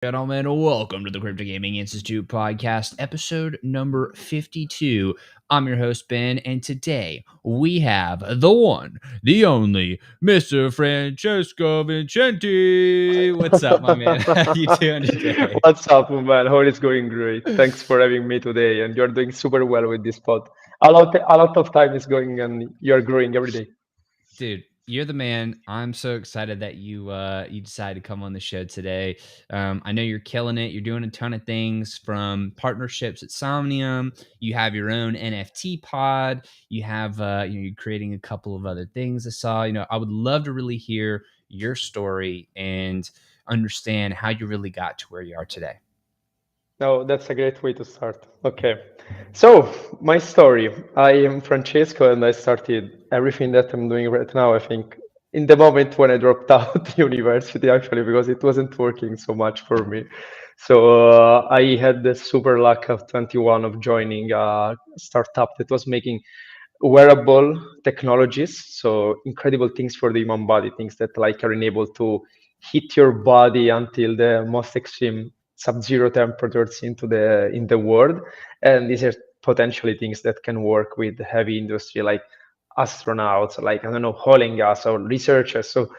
Gentlemen, welcome to the Crypto Gaming Institute podcast, episode number 52. I'm your host, Ben, and today we have the one, the only, Mr. Francesco Vincenti. What's up, my man? How you doing today? What's up, man? How is going great? Thanks for having me today, and you're doing super well with this pod. A lot of time is going, and you're growing every day. Dude, you're the man. I'm so excited that you decided to come on the show today. I know you're killing it. You're doing a ton of things from partnerships at Somnium. You have your own NFT pod. You have you're creating a couple of other things. I saw. I would love to really hear your story and understand how you really got to where you are today. No, that's a great way to start. Okay, so my story. I am Francesco, and I started everything that I'm doing right now. I think in the moment when I dropped out university, actually, because it wasn't working so much for me. So I had the super luck of 21 of joining a startup that was making wearable technologies, so incredible things for the human body, things that like are enabled to heat your body until the most extreme sub-zero temperatures in the world. And these are potentially things that can work with heavy industry like astronauts, like I don't know, oil and gas or researchers. So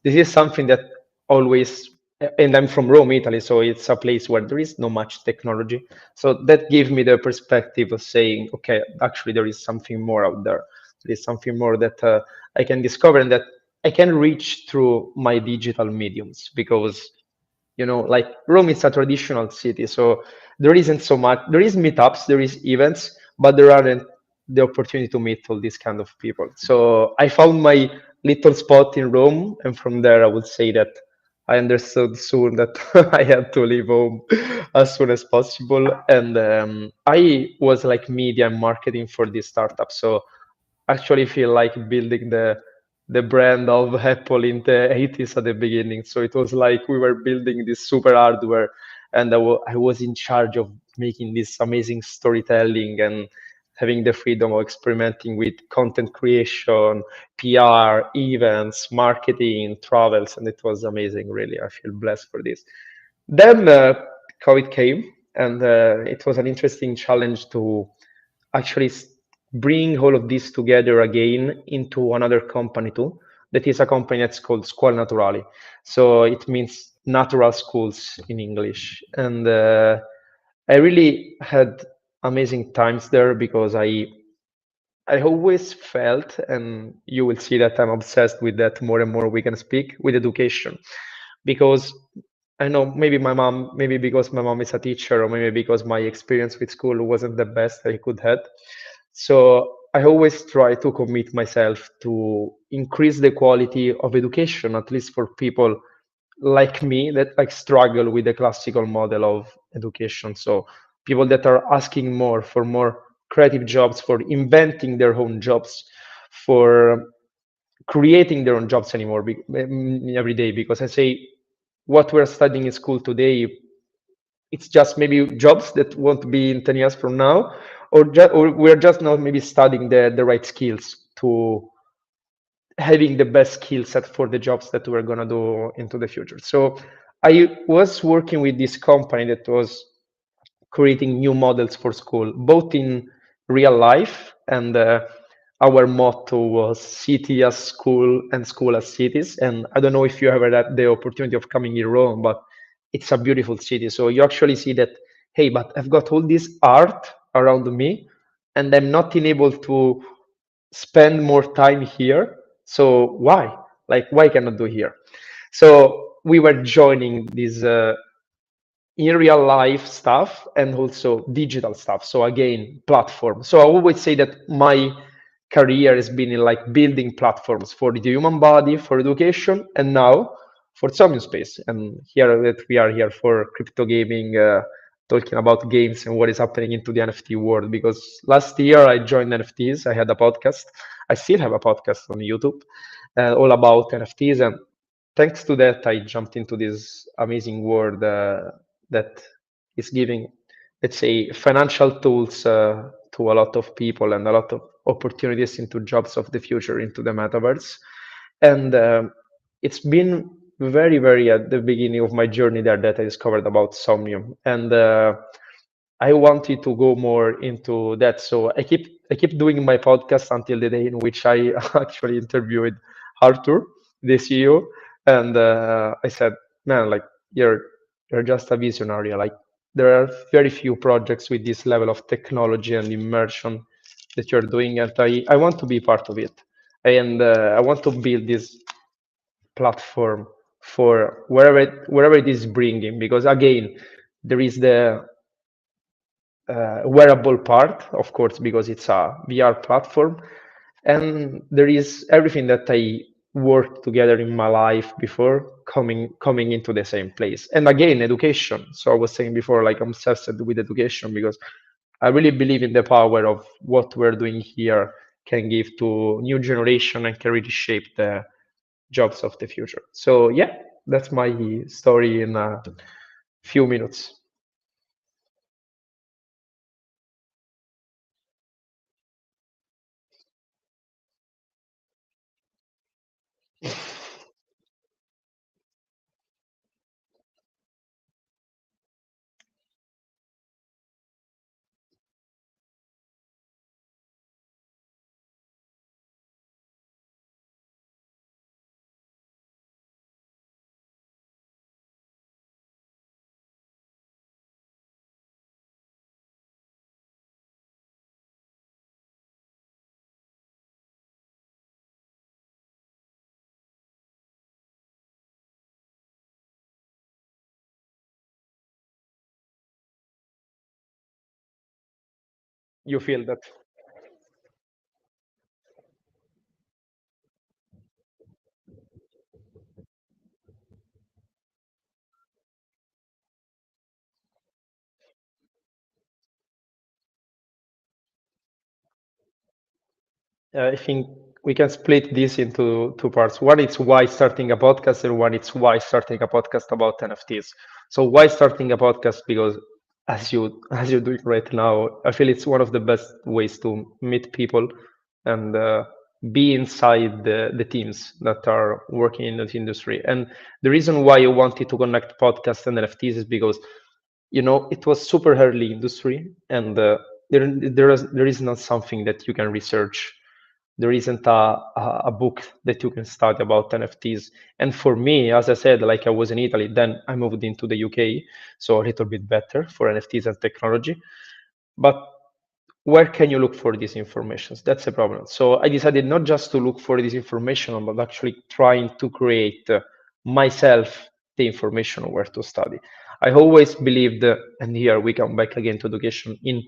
this is something that always, and I'm from Rome, Italy, so it's a place where there is no much technology. So that gave me the perspective of saying, okay, actually there is something more out there. There is something more that I can discover and that I can reach through my digital mediums, because like Rome is a traditional city, so there isn't so much. There is meetups, there is events, but there aren't the opportunity to meet all these kind of people. So I found my little spot in Rome, and from there I would say that I understood soon that I had to leave home as soon as possible. And I was like media and marketing for this startup, so actually feel like building the brand of Apple in the 80s at the beginning. So it was like we were building this super hardware, and I was in charge of making this amazing storytelling and having the freedom of experimenting with content creation, PR, events, marketing, travels, and it was amazing. Really, I feel blessed for this. Then COVID came, and it was an interesting challenge to actually bring all of this together again into another company too. That is a company that's called Scuole Naturali. So it means natural schools in English. And I really had amazing times there, because I always felt, and you will see that I'm obsessed with that more and more we can speak, with education. Because I know maybe because my mom is a teacher, or maybe because my experience with school wasn't the best I could have. So I always try to commit myself to increase the quality of education, at least for people like me that like struggle with the classical model of education. So people that are asking more for more creative jobs, for inventing their own jobs, for creating their own jobs anymore every day. Because I say what we're studying in school today, it's just maybe jobs that won't be in 10 years from now, or we're just not maybe studying the right skills to having the best skill set for the jobs that we're going to do into the future. So I was working with this company that was creating new models for school, both in real life, and our motto was city as school and school as cities. And I don't know if you ever had the opportunity of coming in Rome, but it's a beautiful city. So you actually see that, hey, but I've got all this art around me, and I'm not able to spend more time here. So why? Like, why cannot do here? So we were joining this in real life stuff and also digital stuff. So again, platform. So I always say that my career has been in like building platforms for the human body, for education, and now for Somnium space. And here that we are here for crypto gaming, talking about games and what is happening into the NFT world. Because last year I joined NFTs. I had a podcast. I still have a podcast on YouTube, all about NFTs. And thanks to that, I jumped into this amazing world that is giving, let's say, financial tools to a lot of people and a lot of opportunities into jobs of the future, into the metaverse. And it's been very at the beginning of my journey there that I discovered about Somnium, and I wanted to go more into that. So I keep doing my podcast until the day in which I actually interviewed Arthur, the CEO, and I said, "Man, like you're you're just a visionary. Like there are very few projects with this level of technology and immersion that you're doing, and I want to be part of it, and I want to build this platform for wherever it is bringing, because again, there is the wearable part, of course, because it's a VR platform. And there is everything that I worked together in my life before coming into the same place. And again, education. So I was saying before, like I'm obsessed with education because I really believe in the power of what we're doing here can give to new generation and can really shape the jobs of the future. So yeah, that's my story in a few minutes. You feel that? I think we can split this into two parts. One is why starting a podcast, and one is why starting a podcast about NFTs. So why starting a podcast? Because as you're doing right now, I feel it's one of the best ways to meet people and be inside the teams that are working in this industry. And the reason why I wanted to connect podcast and NFTs is because it was super early industry, and there is not something that you can research. There isn't a book that you can study about NFTs. And for me, as I said, like I was in Italy, then I moved into the UK, so a little bit better for NFTs and technology. But where can you look for these informations? That's the problem. So I decided not just to look for this information, but actually trying to create myself the information where to study. I always believed, and here we come back again to education, in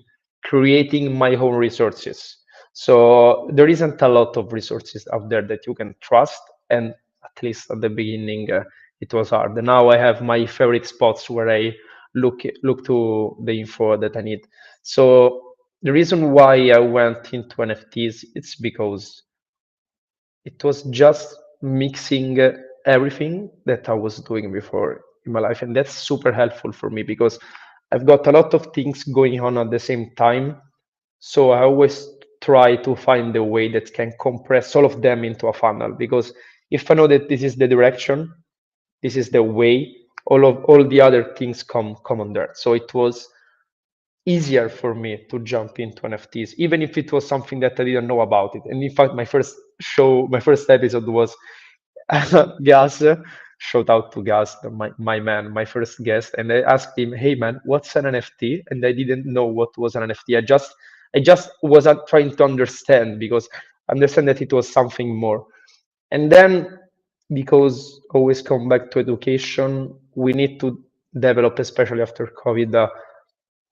creating my own resources. So there isn't a lot of resources out there that you can trust, and at least at the beginning, it was hard. And now I have my favorite spots where I look to the info that I need. So the reason why I went into NFTs, it's because it was just mixing everything that I was doing before in my life. And that's super helpful for me because I've got a lot of things going on at the same time. So I always try to find a way that can compress all of them into a funnel, because if I know that this is the direction, this is the way, all the other things come on there. So it was easier for me to jump into NFTs, even if it was something that I didn't know about it. And in fact, my first episode was Gas. Shout out to Gas, my man, my first guest. And I asked him, "Hey man, what's an NFT?" And I didn't know what was an NFT. I just was trying to understand, because understand that it was something more. And then, because always come back to education, we need to develop, especially after COVID,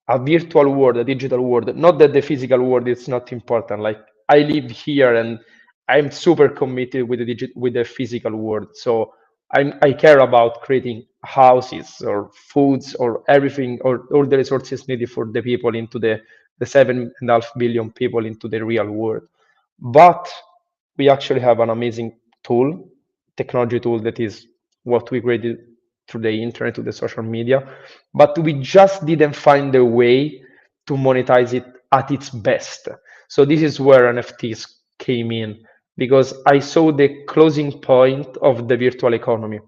a virtual world, a digital world. Not that the physical world is not important. Like I live here, and I'm super committed with with the physical world. So I care about creating houses or foods or everything, or all the resources needed for the people into the 7.5 billion people into the real world. But we actually have an amazing tool, technology tool, that is what we created through the internet, to the social media, but we just didn't find a way to monetize it at its best. So this is where NFTs came in, because I saw the closing point of the virtual economy.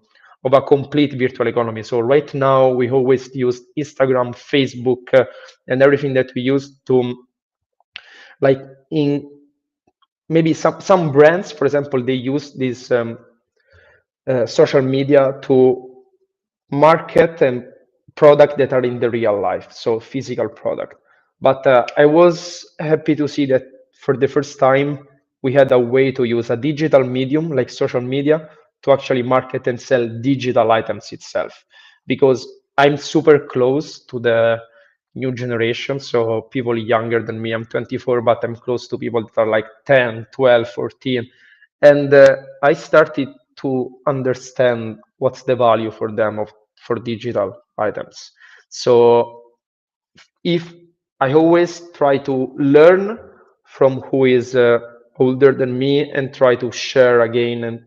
of a complete virtual economy. So right now we always use Instagram, Facebook, and everything that we use to, like, in maybe some brands, for example, they use this social media to market and product that are in the real life, so physical product. But I was happy to see that for the first time we had a way to use a digital medium like social media to actually market and sell digital items itself, because I'm super close to the new generation, so people younger than me. I'm 24, but I'm close to people that are like 10, 12, 14, and I started to understand what's the value for them of for digital items. So if I always try to learn from who is older than me and try to share again and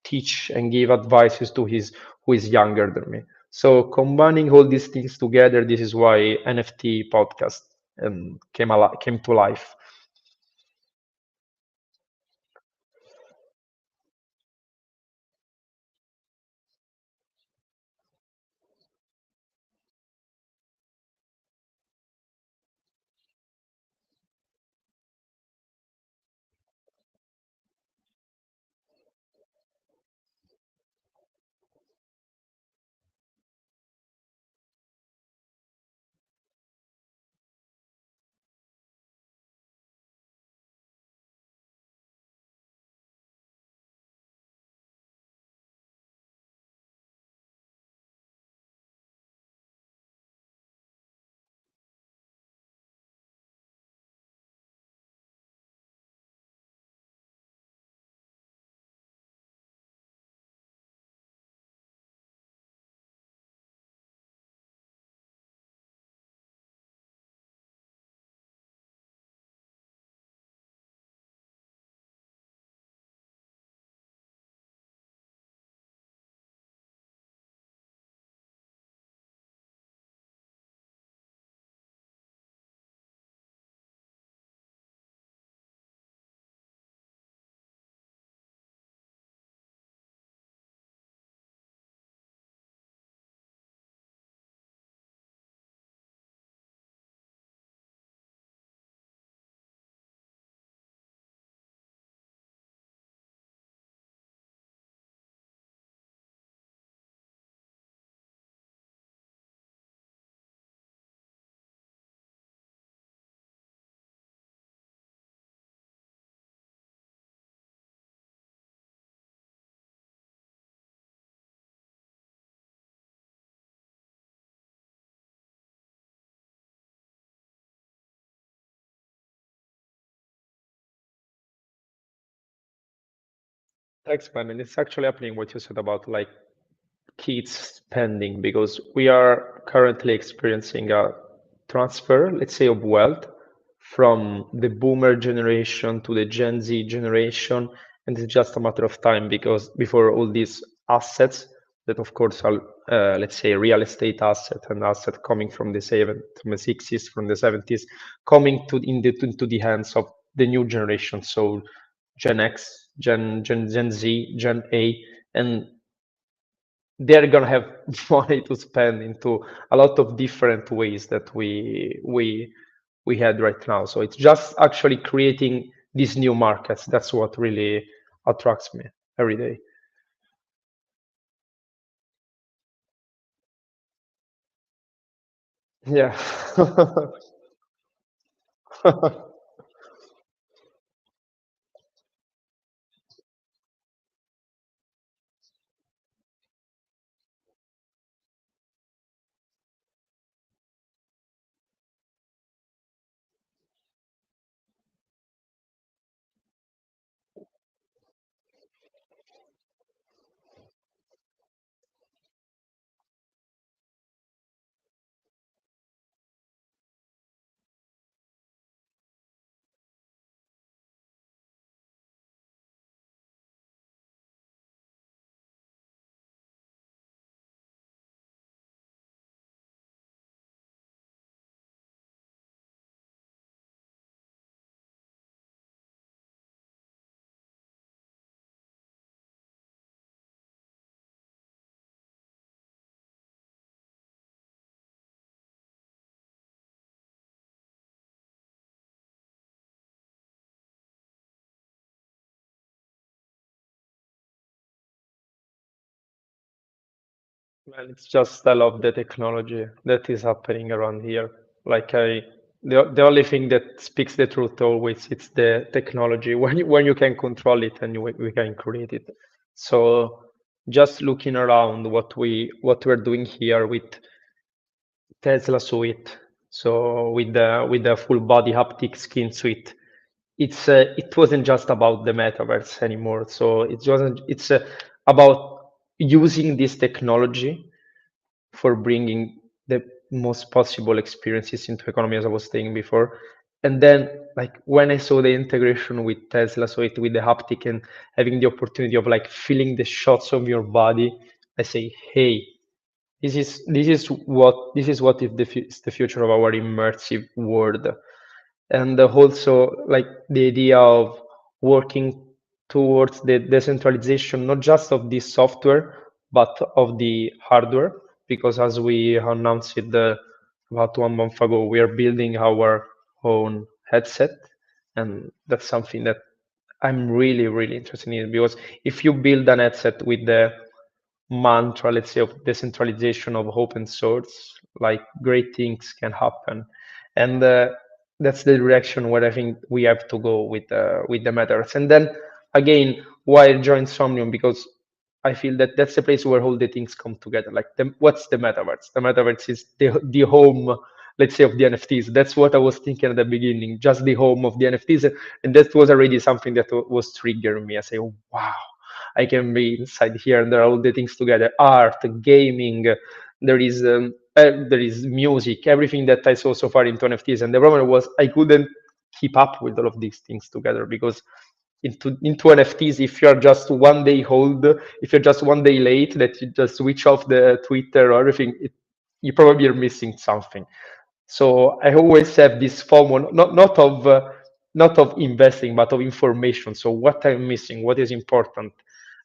teach and give advices to his who is younger than me. So combining all these things together, this is why NFT podcast came to life. Thanks, man. And it's actually happening what you said about like kids spending, because we are currently experiencing a transfer, let's say, of wealth from the boomer generation to the Gen Z generation. And it's just a matter of time because before all these assets that of course are let's say real estate asset and asset coming from the from the 60s, from the 70s, coming into the hands of the new generation. So Gen X, Gen Z, Gen A, and they're gonna have money to spend into a lot of different ways that we had right now. So it's just actually creating these new markets. That's what really attracts me every day. Yeah. Man, it's just I love the technology that is happening around here. Like the only thing that speaks the truth always it's the technology when you can control it and we can create it. So just looking around what we're doing here with Tesla suite, so with the full body haptic skin suite, it wasn't just about the metaverse anymore. So it wasn't. It's about using this technology for bringing the most possible experiences into economy, as I was saying before. And then, like when I saw the integration with Tesla, so it with the haptic and having the opportunity of like feeling the shots of your body, I say, hey, this is what is the future of our immersive world. And also like the idea of working towards the decentralization not just of this software but of the hardware, because as we announced it about 1 month ago, we are building our own headset, and that's something that I'm really really interested in, because if you build an headset with the mantra, let's say, of decentralization of open source, like great things can happen, and that's the direction where I think we have to go with the metaverse. And then again, why I joined Somnium, because I feel that that's the place where all the things come together. Like, what's the metaverse? The metaverse is the home, let's say, of the NFTs. That's what I was thinking at the beginning, just the home of the NFTs, and that was already something that was triggering me. I say, oh, wow, I can be inside here, and there are all the things together: art, gaming. There is music, everything that I saw so far into NFTs. And the problem was I couldn't keep up with all of these things together, because into NFTs, if you're just 1 day old, if you're just 1 day late, that you just switch off the Twitter or everything, you probably are missing something. So I always have this FOMO, not of investing, but of information. So what I'm missing, what is important,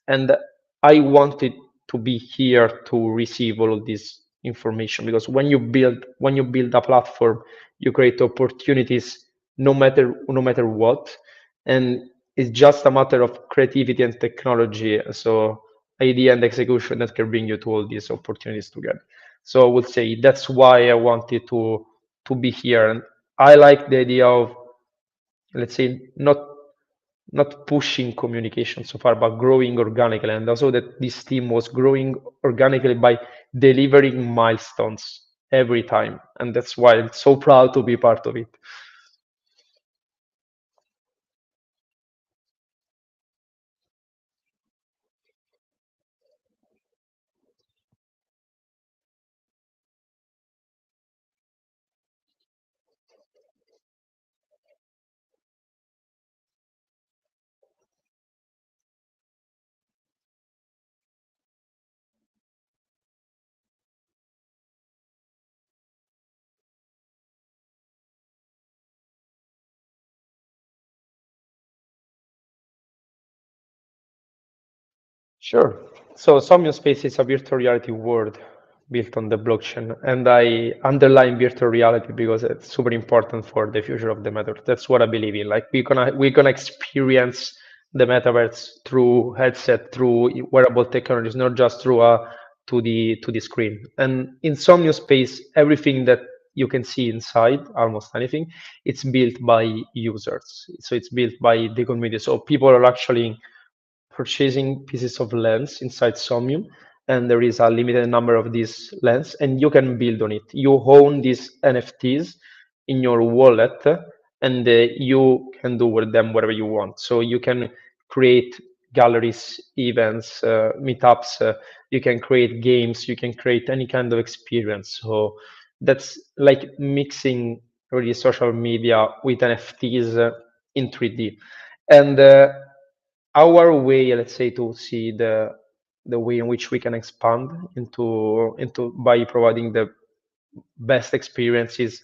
and I wanted to be here to receive all of this information, because when you build a platform, you create opportunities no matter what, and it's just a matter of creativity and technology. So idea and execution that can bring you to all these opportunities together. So I would say that's why I wanted to be here. And I like the idea of, let's say, not pushing communication so far, but growing organically. And also that this team was growing organically by delivering milestones every time. And that's why I'm so proud to be part of it. Sure. So Somnium Space is a virtual reality world built on the blockchain, and I underline virtual reality because it's super important for the future of the metaverse. That's what I believe in. Like we're gonna experience the metaverse through headset, through wearable technologies, not just through to the screen. And in Somnium Space, everything that you can see inside, almost anything, it's built by users. So it's built by the community. So people are actually purchasing pieces of lens inside Somnium, and there is a limited number of these lens, and you can build on it. You own these NFTs in your wallet, and you can do with them whatever you want. So you can create galleries, events, meetups. You can create games. You can create any kind of experience. So that's like mixing really social media with NFTs in 3D. And our way, let's say, to see the way in which we can expand into by providing the best experiences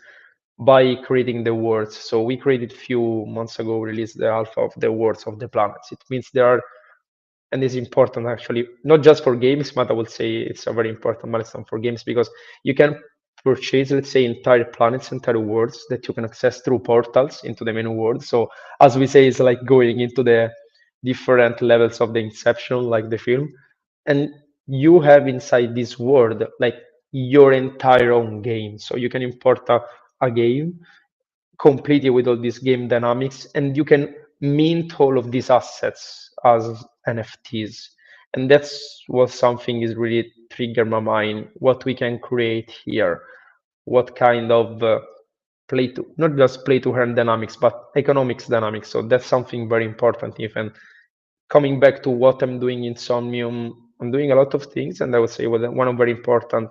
by creating the worlds. So we created few months ago, released the alpha of the worlds of the planets. It means there are, and it's important actually, not just for games, but I would say it's a very important milestone for games, because you can purchase, let's say, entire planets, entire worlds that you can access through portals into the main world. So as we say, it's like going into the different levels of the inception, like the film. And you have inside this world like your entire own game. So you can import a game completely with all these game dynamics, and you can mint all of these assets as NFTs. And that's what something is really trigger my mind, what we can create here, what kind of play to not just play to earn dynamics, but economics dynamics. So that's something very important. Even coming back to what I'm doing in Somnium, I'm doing a lot of things, and I would say one of very important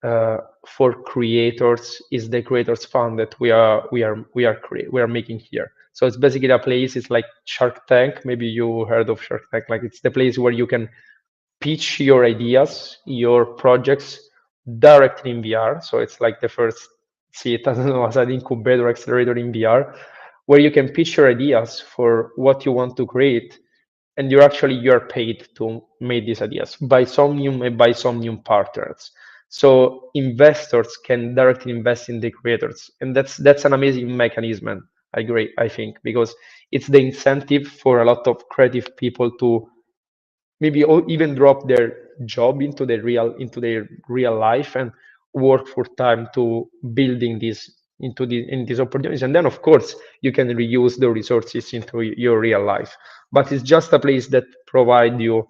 for creators is the creators fund that we are making here. So it's basically a place. It's like Shark Tank. Maybe you heard of Shark Tank. Like it's the place where you can pitch your ideas, your projects directly in VR. So it's like the first, see it as, as an incubator accelerator in VR, where you can pitch your ideas for what you want to create, and you're paid to make these ideas by Somnium and by Somnium partners. So investors can directly invest in the creators, and that's an amazing mechanism. I agree, I think, because it's the incentive for a lot of creative people to maybe even drop their job into their real life and work for time to building this in these opportunities. And then of course you can reuse the resources into your real life, but it's just a place that provide you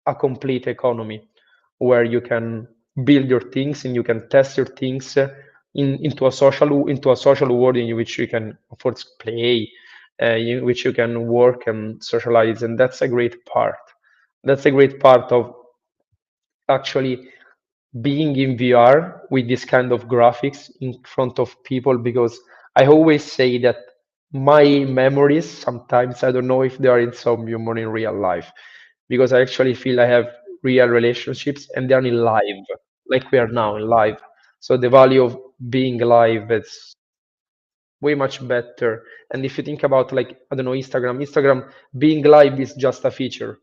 a complete economy where you can build your things and you can test your things into a social world in which you can of course play, in which you can work and socialize. And that's a great part. That's a great part of actually being in VR with this kind of graphics in front of people, because I always say that my memories sometimes I don't know if they are in Somnium or in real life, because I actually feel I have real relationships and they're in live, like we are now in live. So the value of being live is way much better. And if you think about like I don't know Instagram being live is just a feature,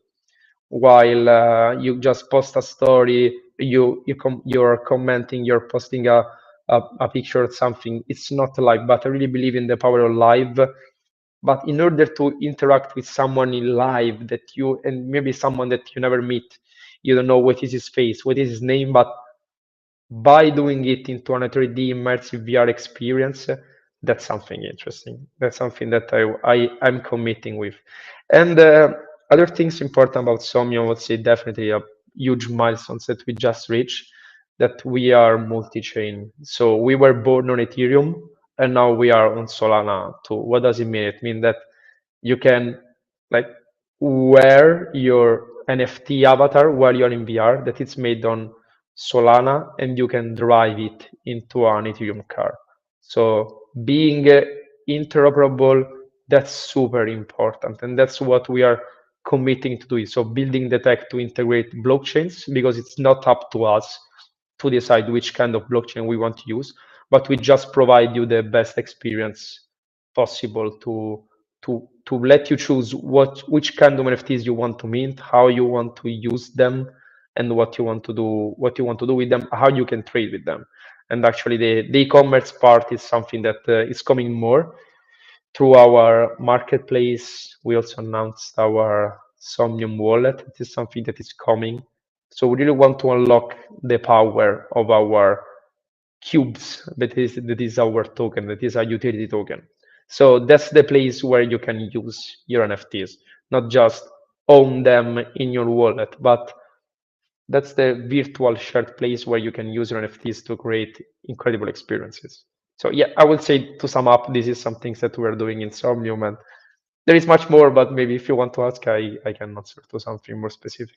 while you just post a story, you're commenting, you're posting a picture of something. It's not live, but I really believe in the power of live. But in order to interact with someone in live that you and maybe someone that you never meet, you don't know what is his face, what is his name, but by doing it into a 3D immersive VR experience, that's something interesting. That's something that I'm committing with. And other things important about Somnium, I would say definitely a huge milestones that we just reached, that we are multi-chain. So we were born on Ethereum and now we are on Solana too. What does it mean? It means that you can like wear your NFT avatar while you're in VR, that it's made on Solana, and you can drive it into an Ethereum car. So being interoperable, that's super important, and that's what we are committing to do. So building the tech to integrate blockchains, because it's not up to us to decide which kind of blockchain we want to use, but we just provide you the best experience possible to let you choose which kind of NFTs you want to mint, how you want to use them, and what you want to do with them, how you can trade with them. And actually, the e-commerce part is something that is coming more through our marketplace. We also announced our Somnium wallet. It is something that is coming. So we really want to unlock the power of our cubes. That is our token. That is a utility token. So that's the place where you can use your NFTs, not just own them in your wallet, but that's the virtual shared place where you can use your NFTs to create incredible experiences. So yeah, I would say to sum up, this is some things that we're doing in Somnium, and there is much more, but maybe if you want to ask, I can answer to something more specific.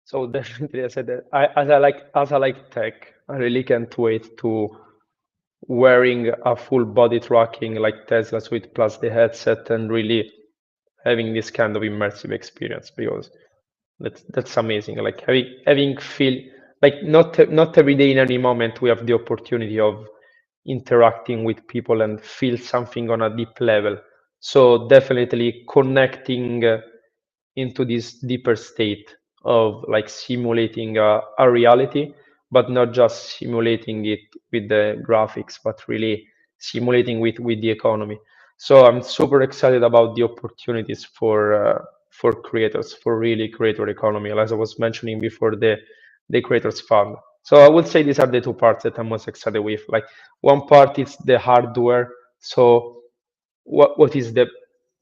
So definitely, I said that as I like tech, I really can't wait to wearing a full body tracking like Tesla suite plus the headset and really having this kind of immersive experience because that's amazing. Like having feel like not every day in any moment we have the opportunity of interacting with people and feel something on a deep level. So definitely connecting into this deeper state of like simulating a reality, but not just simulating it with the graphics, but really simulating with the economy. So I'm super excited about the opportunities for creators, for really creator economy. As I was mentioning before, the creators fund. So I would say these are the two parts that I'm most excited with. Like one part is the hardware. So what is the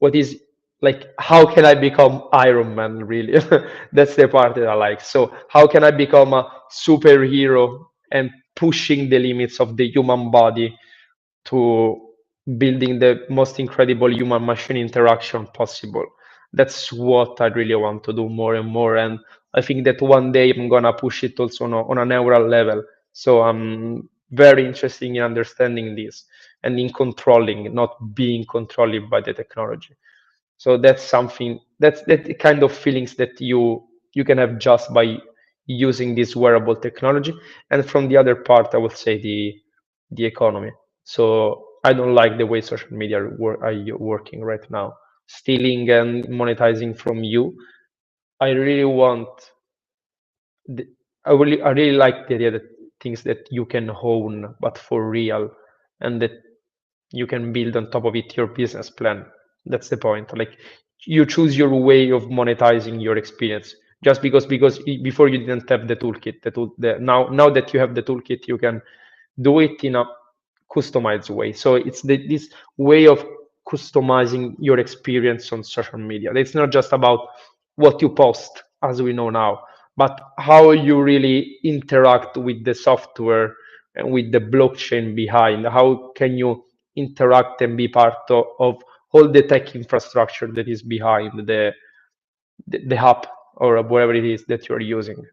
what is like how can I become Iron Man really? That's the part that I like. So how can I become a superhero and pushing the limits of the human body to building the most incredible human machine interaction possible. That's what I really want to do more and more. And I think that one day I'm gonna push it also on a neural level. So I'm very interested in understanding this and in controlling, not being controlled by the technology. So that's something that's that kind of feelings that you can have just by using this wearable technology. And from the other part, I would say the economy. So I don't like the way social media are working right now, stealing and monetizing from you. I really want the, I really like the idea that things that you can own but for real, and that you can build on top of it your business plan. That's the point. Like you choose your way of monetizing your experience. Just because before you didn't have the toolkit, now that you have the toolkit, you can do it in a customized way. So it's this way of customizing your experience on social media. It's not just about what you post, as we know now, but how you really interact with the software and with the blockchain behind. How can you interact and be part of all the tech infrastructure that is behind the app or whatever it is that you're using?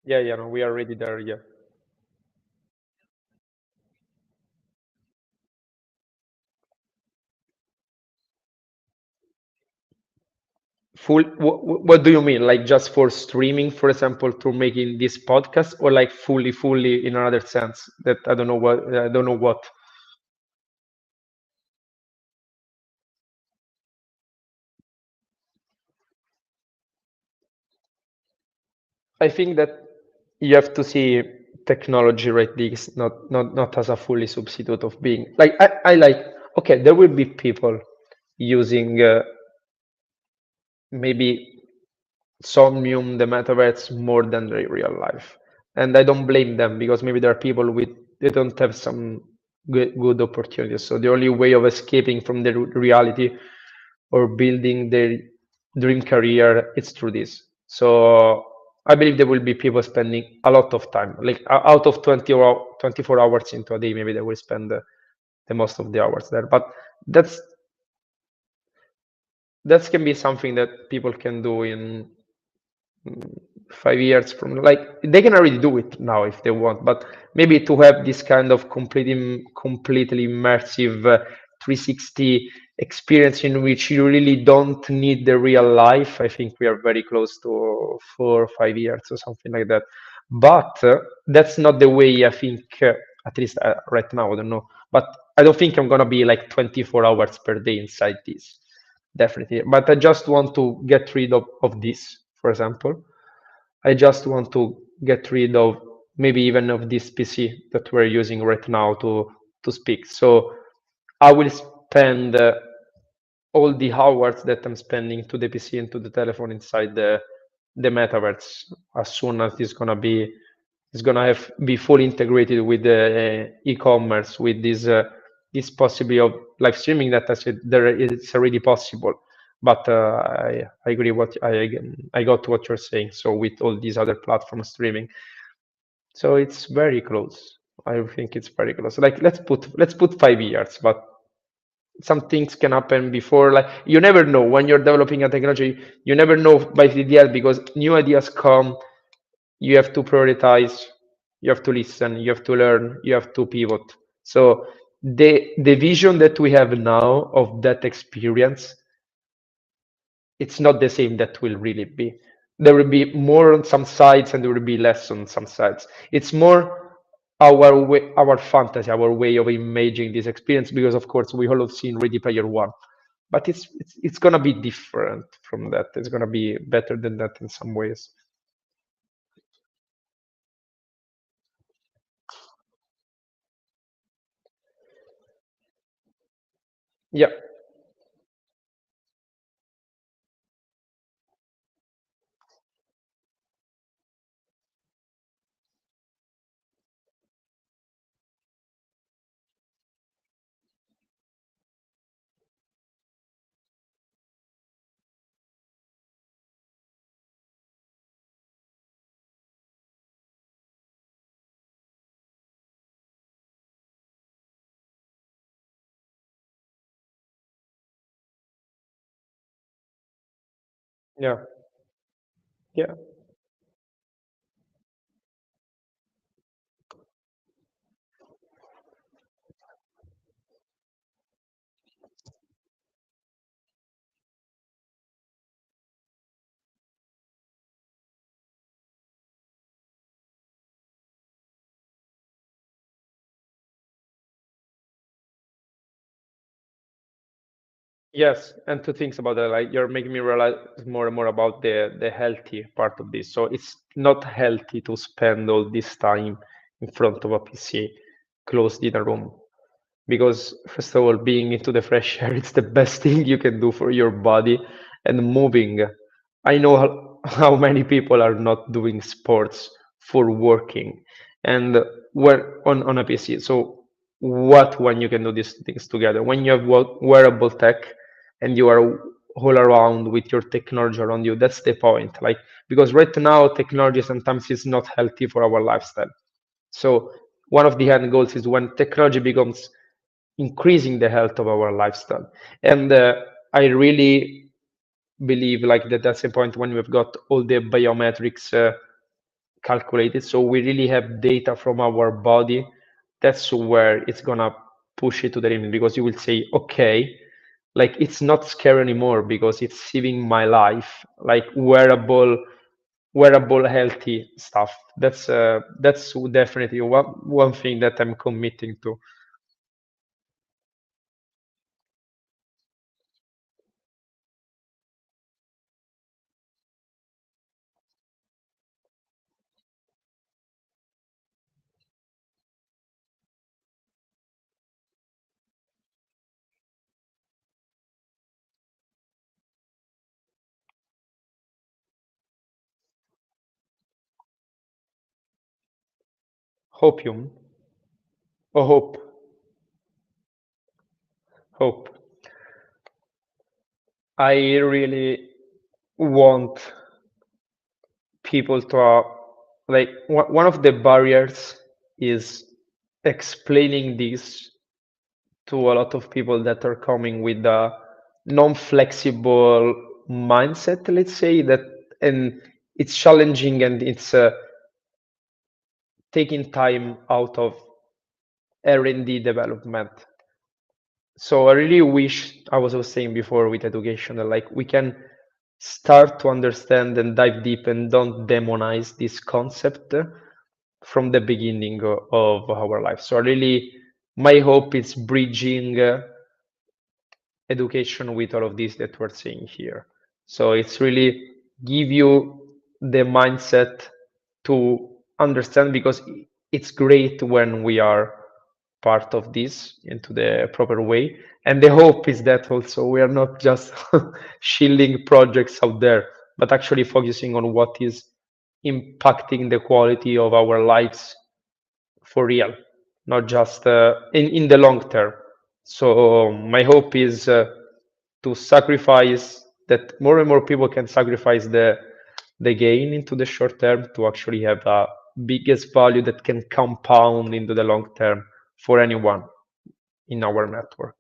Yeah, yeah, no, we are already there. Yeah. Full, what do you mean? Like just for streaming, for example, to making this podcast, or like fully in another sense that I don't know what. I think that you have to see technology right this not as a fully substitute of being like I like okay, there will be people using maybe Somnium, the metaverse, more than the real life. And I don't blame them because maybe there are people with they don't have some good opportunities. So the only way of escaping from the reality or building their dream career is through this. So I believe there will be people spending a lot of time, like out of 24 hours into a day, maybe they will spend the most of the hours there. But that's that can be something that people can do in 5 years from like they can already do it now if they want, but maybe to have this kind of completely immersive 360 experience in which you really don't need the real life. I think we are very close to 4 or 5 years or something like that. But that's not the way I think, at least right now, I don't know. But I don't think I'm gonna be like 24 hours per day inside this, definitely. But I just want to get rid of this, for example. I just want to get rid of maybe even of this PC that we're using right now to speak. So I will spend all the hours that I'm spending to the PC and to the telephone inside the metaverse as soon as it's gonna have be fully integrated with the e-commerce with this possibility of live streaming that I said there it's already possible. But I agree what I got what you're saying. So with all these other platforms streaming, so it's very close. I think it's very close. Like let's put 5 years, but some things can happen before. Like you never know when you're developing a technology. You never know by the idea because new ideas come. You have to prioritize. You have to listen. You have to learn. You have to pivot. So the vision that we have now of that experience, it's not the same that will really be. There will be more on some sides and there will be less on some sides. It's more our way, our fantasy, our way of imagining this experience because of course we all have seen Ready Player One, but it's gonna be different from that. It's gonna be better than that in some ways. Yeah. Yeah. Yeah. Yes, and two things about that, like you're making me realize more and more about the healthy part of this. So it's not healthy to spend all this time in front of a PC, closed in a room, because first of all, being into the fresh air, it's the best thing you can do for your body and moving. I know how many people are not doing sports for working and we're on a PC. So what when you can do these things together? When you have wearable tech and you are all around with your technology around you, that's the point. Like because right now technology sometimes is not healthy for our lifestyle. So one of the end goals is when technology becomes increasing the health of our lifestyle. And I really believe like that's the point when we've got all the biometrics calculated. So we really have data from our body. That's where it's gonna push it to the limit because you will say, okay, like it's not scary anymore because it's saving my life. Like wearable healthy stuff. That's definitely one thing that I'm committing to. Hopium or hope. I really want people to like one of the barriers is explaining this to a lot of people that are coming with a non-flexible mindset, let's say that, and it's challenging and it's taking time out of R&D development. So I really wish I was saying before with education that like we can start to understand and dive deep and don't demonize this concept from the beginning of our life. So really, my hope is bridging education with all of this that we're seeing here. So it's really give you the mindset to understand because it's great when we are part of this into the proper way. And the hope is that also we are not just shielding projects out there, but actually focusing on what is impacting the quality of our lives for real, not just in the long term. So my hope is to sacrifice that more and more people can sacrifice the gain into the short term to actually have a biggest value that can compound into the long term for anyone in our network.